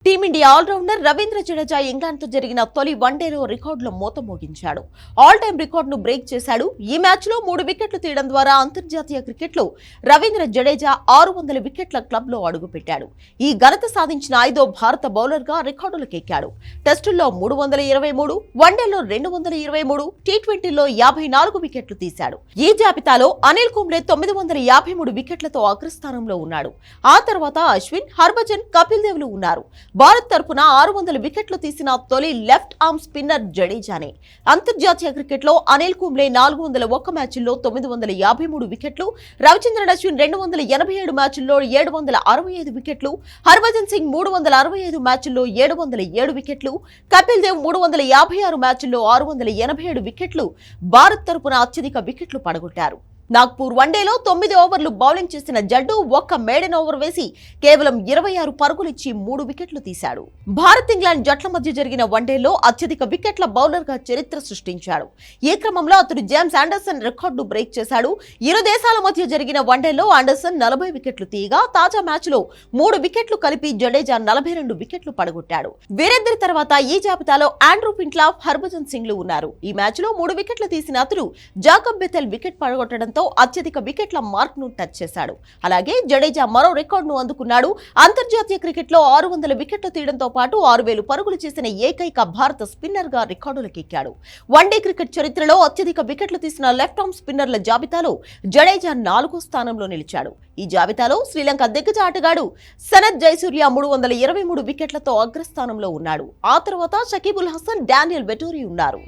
Team India allrounder Ravindra Jadeja ఇంగ్లాండ్తో జరిగిన తొలి వన్డేలో రికార్డులో మోత మోగించాడు. ఆల్ టైమ్ రికార్డును బ్రేక్ చేశాడు. ఈ మ్యాచ్లో 3 వికెట్లు తీయడం ద్వారా అంతర్జాతీయ క్రికెట్లో రవీంద్ర జడేజా 600 వికెట్ల క్లబ్లో అడుగుపెట్టాడు. ఈ ఘనత సాధించిన 5వ భారత బౌలర్గా రికార్డులకెక్కాడు. టెస్టుల్లో 323, వన్డేలో 223, టీ20లో 54 వికెట్లు తీశాడు. ఈ జాబితాలో అనిల్ కుంబ్లే 953 వికెట్లతో అగ్రస్థానంలో ఉన్నాడు. ఆ తర్వాత అశ్విన్, హర్భజన్, కపిల్ దేవ్లు ఉన్నారు. భారత్ తరపున 600 వికెట్లు తీసిన తొలి లెఫ్ట్ ఆర్మ్ స్పిన్నర్ జడేజానే. అంతర్జాతీయ క్రికెట్లో అనిల్ కుంబ్లే 401 మ్యాచ్ల్లో 953 వికెట్లు, రవిచంద్రన్ అశ్విన్ 287 మ్యాచ్ల్లో 765 వికెట్లు, హర్భజన్ సింగ్ 365 మ్యాచ్ల్లో 707 వికెట్లు, కపిల్ దేవ్ 356 మ్యాచ్ల్లో 687 వికెట్లు భారత్ తరపున అత్యధిక వికెట్లు పడగొట్టారు. నాగ్పూర్ వన్డేలో 9 ఓవర్లు బౌలింగ్ చేసిన జడ్డు ఒక్క మేడెన్ ఓవర్ వేసి కేవలం 26 పరుగులిచ్చి 3 వికెట్లు తీశాడు. భారత్ ఇంగ్లాండ్ జట్ల మధ్య జరిగిన వన్డేలో అత్యధిక వికెట్ల బౌలర్గా చరిత్ర సృష్టించాడు. ఈ క్రమంలో అతడు జేమ్స్ ఆండర్సన్ రికార్డు బ్రేక్ చేశాడు. ఇరు దేశాల మధ్య జరిగిన వన్డేలో ఆండర్సన్ 40 వికెట్లు తీయగా తాజా మ్యాచ్లో 3 వికెట్లు కలిపి జడేజా 42 వికెట్లు పడగొట్టాడు. వీరిద్దరి తర్వాత ఈ జాబితాలో ఆండ్రూ ఫింక్లాఫ్, హర్భజన్ సింగ్లు ఉన్నారు. ఈ మ్యాచ్లో 3 వికెట్లు తీసిన అతడు జాకబ్ బెథెల్ వికెట్ పడగొట్టడంతో అత్యధిక వికెట్ల మార్క్ ను టచ్ చేశాడు. అలాగే జడేజా మరో రికార్డును అందుకున్నాడు. అంతర్జాతీయ క్రికెట్లో 600 వికెట్లు తీయడంతో పాటు 6000 పరుగులు చేసిన ఏకైక భారత స్పిన్నర్ గా రికార్డులకెక్కాడు. వన్డే క్రికెట్ చరిత్రలో అత్యధిక వికెట్లు తీసిన లెఫ్ట్ ఆర్మ్ స్పిన్నర్ల జాబితాలో జడేజా 4వ స్థానంలో నిలిచాడు. ఈ జాబితాలో శ్రీలంక దిగ్గజ ఆటగాడు సనత్ జయసూర్య 323 వికెట్లతో అగ్రస్థానంలో ఉన్నాడు. ఆ తర్వాత షకీబుల్ హసన్, డానియల్ వెటోరీ ఉన్నారు.